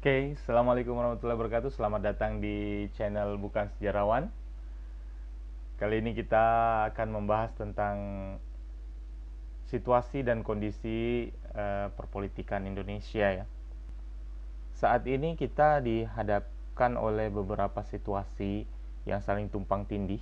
Oke, Assalamualaikum warahmatullahi wabarakatuh. Selamat datang di channel Bukan Sejarawan. Kali ini kita akan membahas tentang situasi dan kondisi perpolitikan Indonesia ya. Saat ini kita dihadapkan oleh beberapa situasi yang saling tumpang tindih.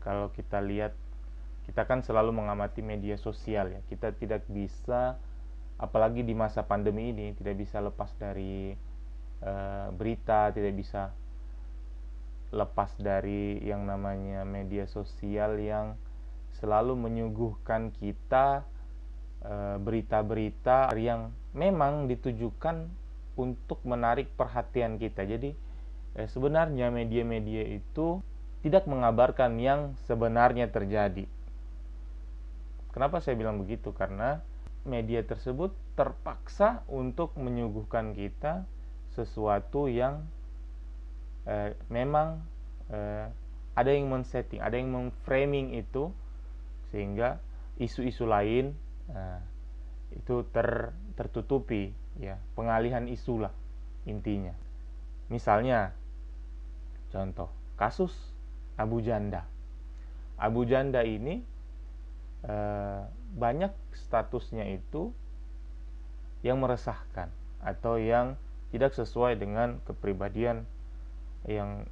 Kalau kita lihat, kita kan selalu mengamati media sosial ya. Kita tidak bisa, apalagi di masa pandemi ini, tidak bisa lepas dari berita, tidak bisa lepas dari yang namanya media sosial yang selalu menyuguhkan kita berita-berita yang memang ditujukan untuk menarik perhatian kita. Jadi sebenarnya media-media itu tidak mengabarkan yang sebenarnya terjadi. Kenapa saya bilang begitu? Karena media tersebut terpaksa untuk menyuguhkan kita sesuatu yang memang ada yang men-setting, ada yang mem-framing itu sehingga isu-isu lain itu tertutupi ya, pengalihan isu lah intinya. Misalnya contoh kasus Abu Janda. Abu Janda ini banyak statusnya itu yang meresahkan atau yang tidak sesuai dengan kepribadian yang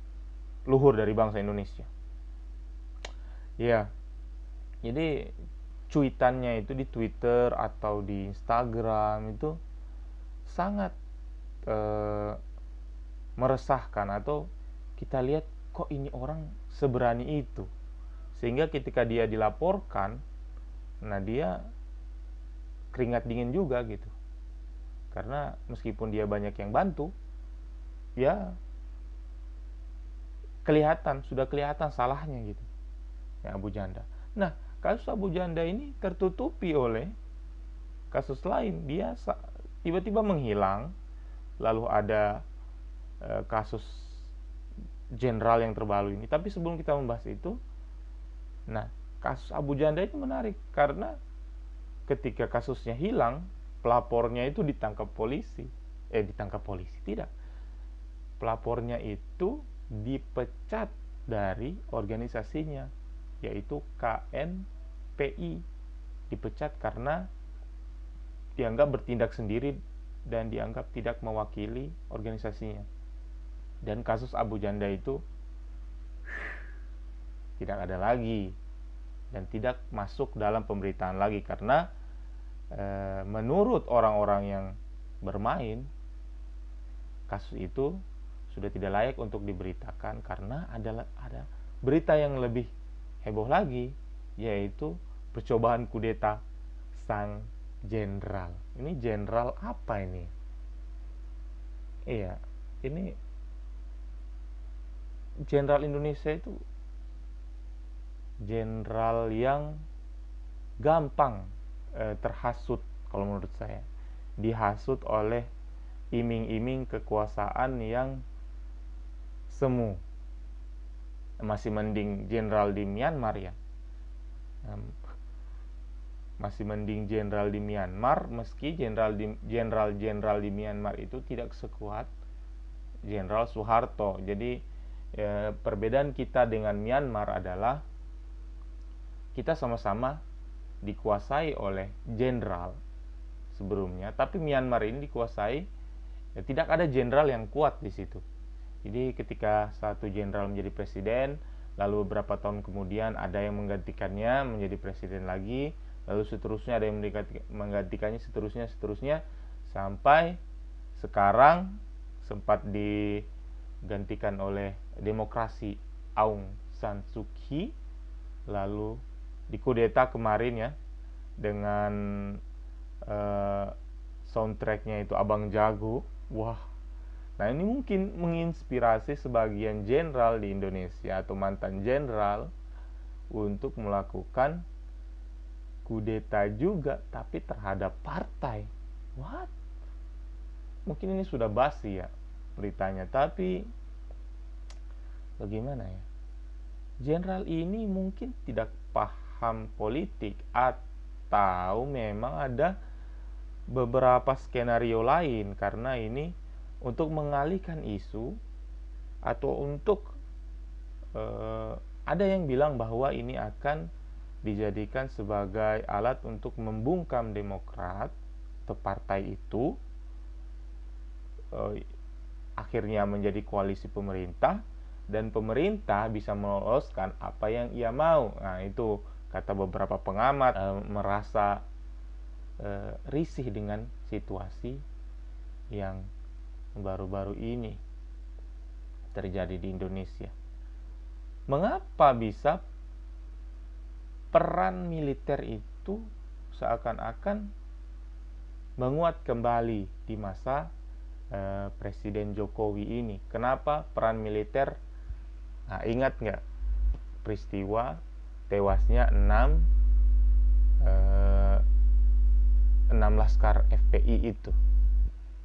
luhur dari bangsa Indonesia. Ya, jadi cuitannya itu di Twitter atau di Instagram itu sangat meresahkan, atau kita lihat kok ini orang seberani itu, sehingga ketika dia dilaporkan, nah dia keringat dingin juga gitu. Karena meskipun dia banyak yang bantu, ya sudah kelihatan salahnya gitu ya Abu Janda. Nah, kasus Abu Janda ini tertutupi oleh kasus lain. Dia tiba-tiba menghilang. Lalu ada kasus jenderal yang terbaru ini. Tapi sebelum kita membahas itu, nah, kasus Abu Janda itu menarik karena ketika kasusnya hilang, pelapornya itu ditangkap polisi. Tidak. Pelapornya itu dipecat dari organisasinya, yaitu KNPI. Dipecat karena dianggap bertindak sendiri dan dianggap tidak mewakili organisasinya. Dan kasus Abu Janda itu tidak ada lagi dan tidak masuk dalam pemberitaan lagi karena menurut orang-orang yang bermain, kasus itu sudah tidak layak untuk diberitakan karena ada berita yang lebih heboh lagi, yaitu percobaan kudeta sang jenderal. Ini jenderal apa ini? Iya, ini jenderal Indonesia itu jenderal yang gampang terhasut kalau menurut saya. Dihasut oleh iming-iming kekuasaan yang semu. Masih mending jenderal di Myanmar ya. Masih mending jenderal di Myanmar, meski jenderal di Myanmar itu tidak sekuat Jenderal Soeharto. Jadi perbedaan kita dengan Myanmar adalah kita sama-sama dikuasai oleh jenderal sebelumnya, tapi Myanmar ini dikuasai tidak ada jenderal yang kuat di situ. Jadi ketika satu jenderal menjadi presiden, lalu beberapa tahun kemudian ada yang menggantikannya menjadi presiden lagi, lalu seterusnya ada yang menggantikannya, seterusnya sampai sekarang sempat digantikan oleh demokrasi Aung San Suu Kyi, lalu dikudeta kemarin ya dengan soundtracknya itu Abang Jago. Wah, nah ini mungkin menginspirasi sebagian jenderal di Indonesia atau mantan jenderal untuk melakukan kudeta juga, tapi terhadap partai. What? Mungkin ini sudah basi ya beritanya, tapi bagaimana ya? Jenderal ini mungkin tidak paham politik atau memang ada beberapa skenario lain, karena ini untuk mengalihkan isu atau untuk ada yang bilang bahwa ini akan dijadikan sebagai alat untuk membungkam Demokrat atau partai itu akhirnya menjadi koalisi pemerintah dan pemerintah bisa meloloskan apa yang ia mau. Nah, itu kata beberapa pengamat merasa risih dengan situasi yang baru-baru ini terjadi di Indonesia. Mengapa bisa peran militer itu seakan-akan menguat kembali di masa Presiden Jokowi ini? Kenapa peran militer? Nah, ingat nggak peristiwa tewasnya 6 laskar FPI itu?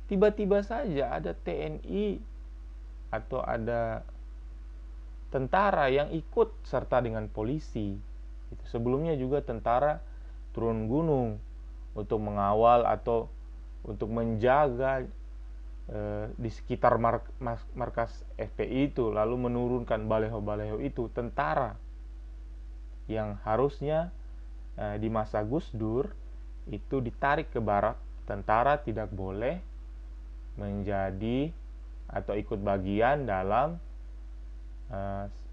Tiba-tiba saja ada TNI atau ada tentara yang ikut serta dengan polisi. Sebelumnya juga tentara turun gunung untuk mengawal atau untuk menjaga di sekitar markas FPI itu, lalu menurunkan baleho-baleho itu. Tentara yang harusnya di masa Gus Dur itu ditarik ke barak. Tentara tidak boleh menjadi atau ikut bagian dalam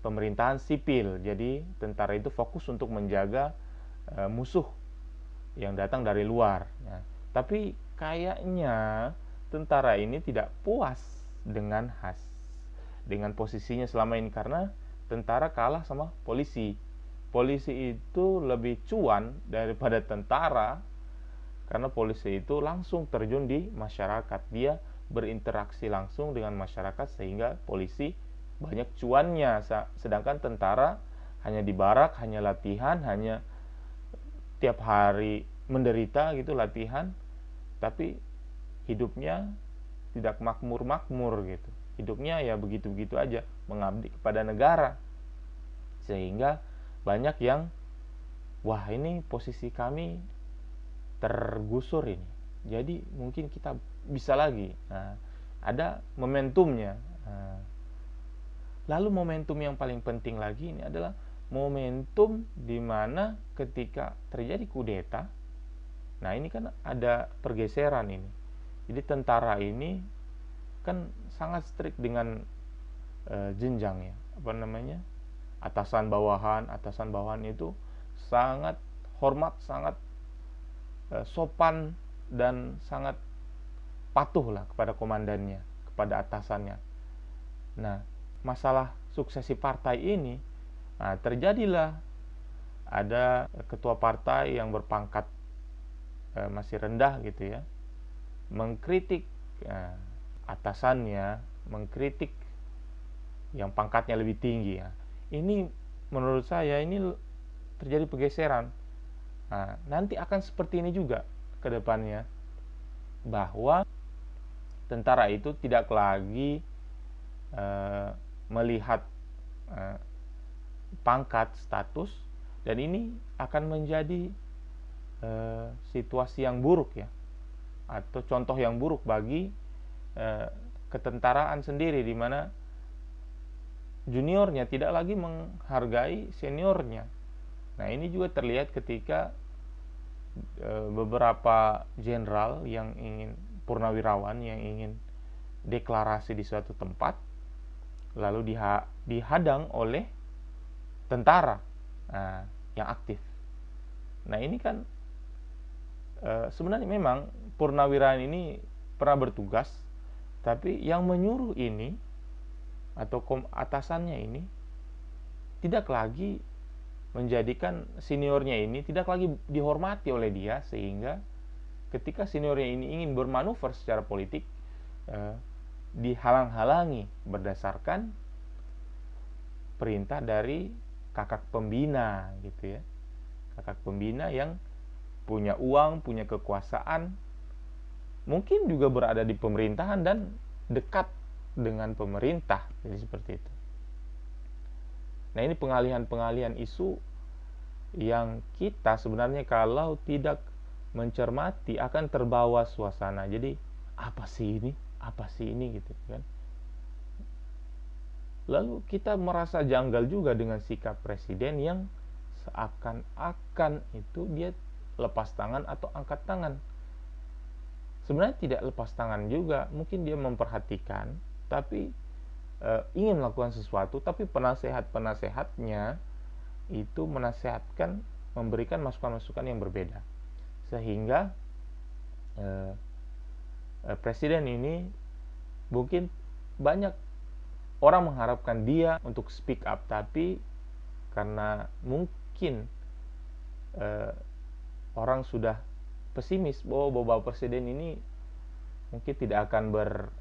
pemerintahan sipil. Jadi tentara itu fokus untuk menjaga musuh yang datang dari luar. Nah, tapi kayaknya tentara ini tidak puas dengan posisinya selama ini, karena tentara kalah sama polisi. Polisi itu lebih cuan daripada tentara, karena polisi itu langsung terjun di masyarakat. Dia berinteraksi langsung dengan masyarakat sehingga polisi banyak cuannya, sedangkan tentara hanya di barak, hanya latihan, hanya tiap hari menderita gitu latihan, tapi hidupnya tidak makmur-makmur gitu. Hidupnya ya begitu-begitu aja, mengabdi kepada negara. Sehingga banyak yang, wah ini posisi kami tergusur ini, jadi mungkin kita bisa lagi. Nah, ada momentumnya. Lalu momentum yang paling penting lagi ini adalah momentum di mana ketika terjadi kudeta. Nah, ini kan ada pergeseran ini. Jadi tentara ini kan sangat strict dengan jenjang ya, atasan bawahan itu sangat hormat, sangat sopan dan sangat patuh lah kepada komandannya, kepada atasannya. Nah, masalah suksesi partai ini, terjadilah ada ketua partai yang berpangkat masih rendah gitu ya, mengkritik atasannya, mengkritik yang pangkatnya lebih tinggi ya. Ini menurut saya ini terjadi pergeseran. Nah, nanti akan seperti ini juga ke depannya, bahwa tentara itu tidak lagi melihat pangkat, status, dan ini akan menjadi situasi yang buruk ya, atau contoh yang buruk bagi ketentaraan sendiri, di mana juniornya tidak lagi menghargai seniornya. Nah, ini juga terlihat ketika beberapa jenderal yang ingin, purnawirawan yang ingin deklarasi di suatu tempat, lalu dihadang oleh tentara yang aktif. Nah, ini kan sebenarnya memang purnawirawan ini pernah bertugas, tapi yang menyuruh ini atau atasannya ini tidak lagi menjadikan seniornya ini tidak lagi dihormati oleh dia, sehingga ketika seniornya ini ingin bermanuver secara politik dihalang-halangi berdasarkan perintah dari kakak pembina gitu ya. Kakak pembina yang punya uang, punya kekuasaan, mungkin juga berada di pemerintahan dan dekat dengan pemerintah. Jadi seperti itu. Nah, ini pengalihan-pengalihan isu yang kita sebenarnya kalau tidak mencermati akan terbawa suasana. Jadi apa sih ini? apa sih ini gitu kan. Lalu kita merasa janggal juga dengan sikap presiden yang seakan-akan itu dia lepas tangan atau angkat tangan. Sebenarnya tidak lepas tangan juga, mungkin dia memperhatikan, tapi ingin melakukan sesuatu, tapi penasehat-penasehatnya itu menasehatkan, memberikan masukan-masukan yang berbeda, sehingga presiden ini mungkin banyak orang mengharapkan dia untuk speak up, tapi karena mungkin orang sudah pesimis bahwa Bapak Presiden ini mungkin tidak akan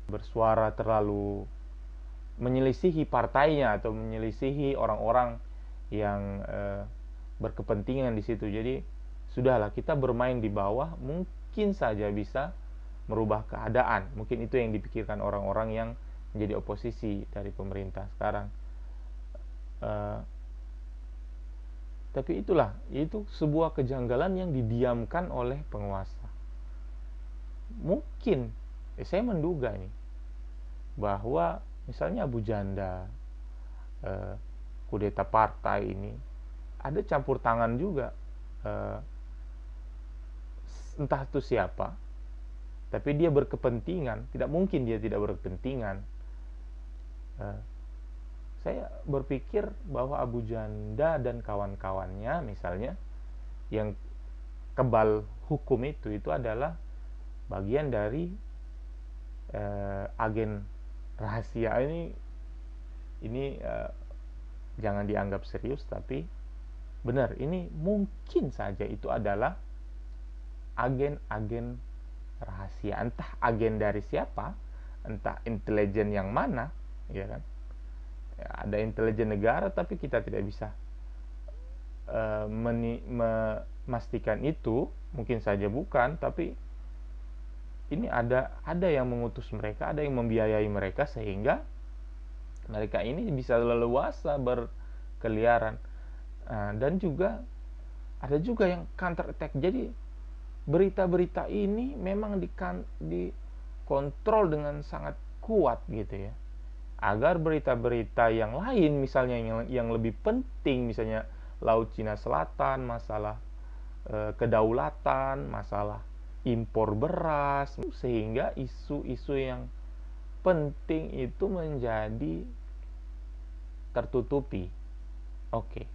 bersuara terlalu menyelisihi partainya atau menyelisihi orang-orang yang berkepentingan di situ. Jadi sudahlah, kita bermain di bawah, mungkin saja bisa merubah keadaan. Mungkin itu yang dipikirkan orang-orang yang menjadi oposisi dari pemerintah sekarang. Tapi itulah, itu sebuah kejanggalan yang didiamkan oleh penguasa. Mungkin saya menduga nih bahwa misalnya Abu Janda, kudeta partai ini, ada campur tangan juga, entah itu siapa, tapi dia berkepentingan. Tidak mungkin dia tidak berkepentingan. Saya berpikir bahwa Abu Janda dan kawan-kawannya misalnya yang kebal hukum itu adalah bagian dari agen rahasia. Ini jangan dianggap serius, tapi benar, ini mungkin saja itu adalah agen-agen rahasia, entah agen dari siapa, entah intelijen yang mana, ya kan? Ya, ada intelijen negara, tapi kita tidak bisa memastikan itu. Mungkin saja bukan, tapi ini ada yang mengutus mereka, ada yang membiayai mereka, sehingga mereka ini bisa leluasa berkeliaran. Dan juga ada juga yang counter attack. Jadi berita-berita ini memang dikontrol dengan sangat kuat gitu ya, agar berita-berita yang lain, misalnya yang lebih penting, misalnya Laut Cina Selatan, masalah kedaulatan, masalah impor beras, sehingga isu-isu yang penting itu menjadi tertutupi. Oke.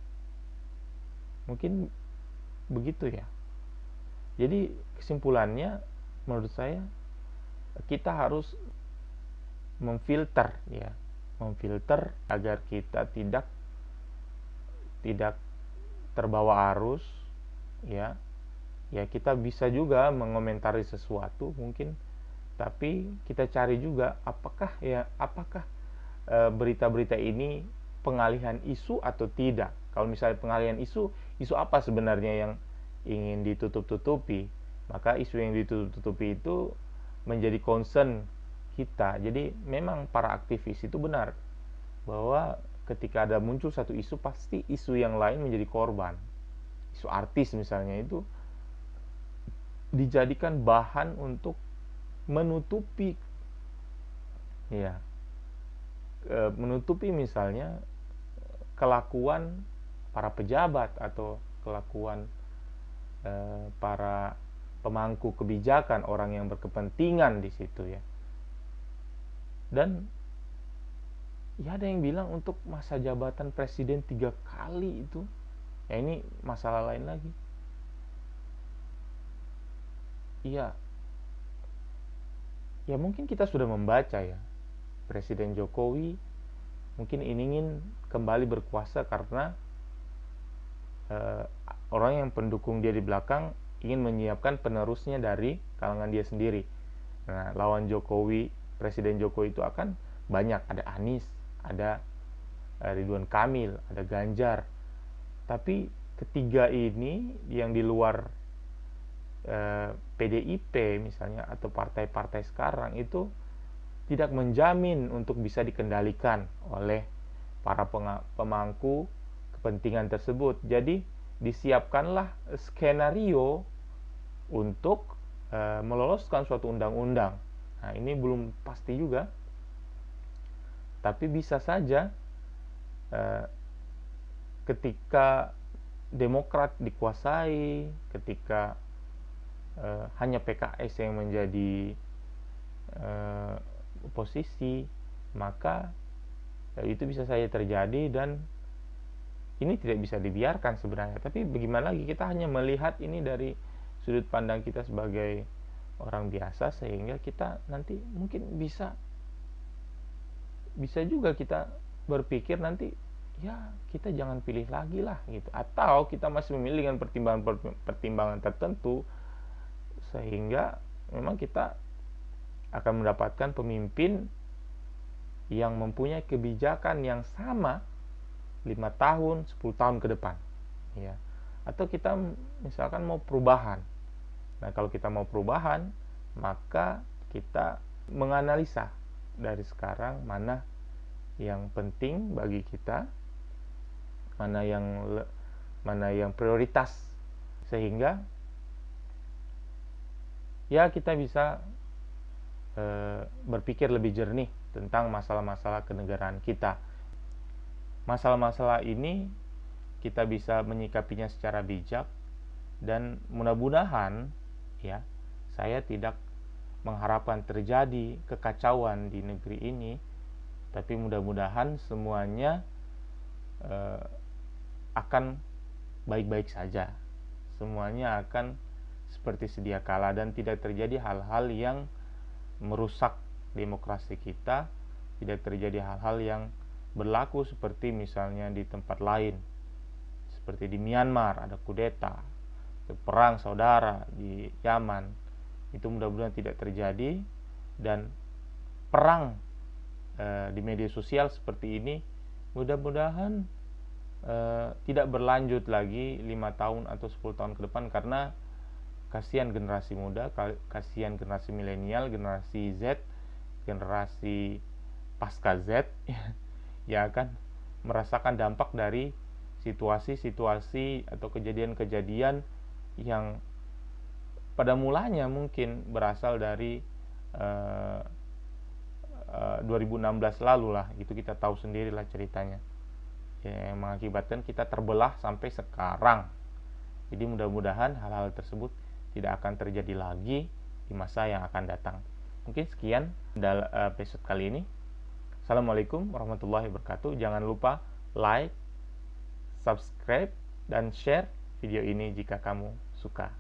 Mungkin begitu ya. Jadi kesimpulannya, menurut saya kita harus memfilter agar kita tidak terbawa arus, ya. Kita bisa juga mengomentari sesuatu mungkin, tapi kita cari juga apakah berita-berita ini pengalihan isu atau tidak. Kalau misalnya pengalihan isu apa sebenarnya yang ingin ditutup-tutupi, maka isu yang ditutup-tutupi itu menjadi concern kita. Jadi memang para aktivis itu benar bahwa ketika ada muncul satu isu, pasti isu yang lain menjadi korban. Isu artis misalnya itu dijadikan bahan untuk menutupi, ya, menutupi misalnya kelakuan para pejabat atau kelakuan para pemangku kebijakan, orang yang berkepentingan di situ ya. Dan ya ada yang bilang untuk masa jabatan presiden 3 kali itu, ya ini masalah lain lagi. Iya, ya mungkin kita sudah membaca ya, Presiden Jokowi mungkin ingin kembali berkuasa karena orang yang pendukung dia di belakang ingin menyiapkan penerusnya dari kalangan dia sendiri. Nah, lawan Jokowi, Presiden Jokowi itu akan banyak, ada Anies, ada Ridwan Kamil, ada Ganjar. Tapi ketiga ini yang di luar PDIP misalnya atau partai-partai sekarang itu tidak menjamin untuk bisa dikendalikan oleh para pemangku kepentingan tersebut. Jadi disiapkanlah skenario untuk meloloskan suatu undang-undang Nah, ini belum pasti juga, tapi bisa saja ketika Demokrat dikuasai, ketika hanya PKS yang menjadi oposisi, maka itu bisa saja terjadi, dan ini tidak bisa dibiarkan sebenarnya. Tapi bagaimana lagi, kita hanya melihat ini dari sudut pandang kita sebagai orang biasa, sehingga kita nanti mungkin bisa juga kita berpikir nanti, ya kita jangan pilih lagi lah gitu, atau kita masih memilih dengan pertimbangan tertentu, sehingga memang kita akan mendapatkan pemimpin yang mempunyai kebijakan yang sama 5 tahun, 10 tahun ke depan, ya. Atau kita misalkan mau perubahan. Nah, kalau kita mau perubahan, maka kita menganalisa dari sekarang mana yang penting bagi kita, mana yang prioritas, sehingga ya kita bisa berpikir lebih jernih tentang masalah-masalah kenegaraan kita. Masalah-masalah ini kita bisa menyikapinya secara bijak, dan mudah-mudahan ya, saya tidak mengharapkan terjadi kekacauan di negeri ini, tapi mudah-mudahan semuanya akan baik-baik saja, semuanya akan seperti sedia kala, dan tidak terjadi hal-hal yang merusak demokrasi kita, tidak terjadi hal-hal yang berlaku seperti misalnya di tempat lain, seperti di Myanmar ada kudeta, perang saudara di Yaman. Itu mudah-mudahan tidak terjadi, dan perang di media sosial seperti ini mudah-mudahan tidak berlanjut lagi 5 tahun atau 10 tahun ke depan, karena kasihan generasi muda, kasihan generasi milenial, generasi Z, generasi pasca Z yang akan merasakan dampak dari situasi-situasi atau kejadian-kejadian yang pada mulanya mungkin berasal dari 2016 lalu lah, itu kita tahu sendirilah ceritanya, yang mengakibatkan kita terbelah sampai sekarang. Jadi mudah-mudahan hal-hal tersebut tidak akan terjadi lagi di masa yang akan datang. Mungkin sekian dalam episode kali ini. Assalamualaikum warahmatullahi wabarakatuh. Jangan lupa like, subscribe, dan share video ini jika kamu suka.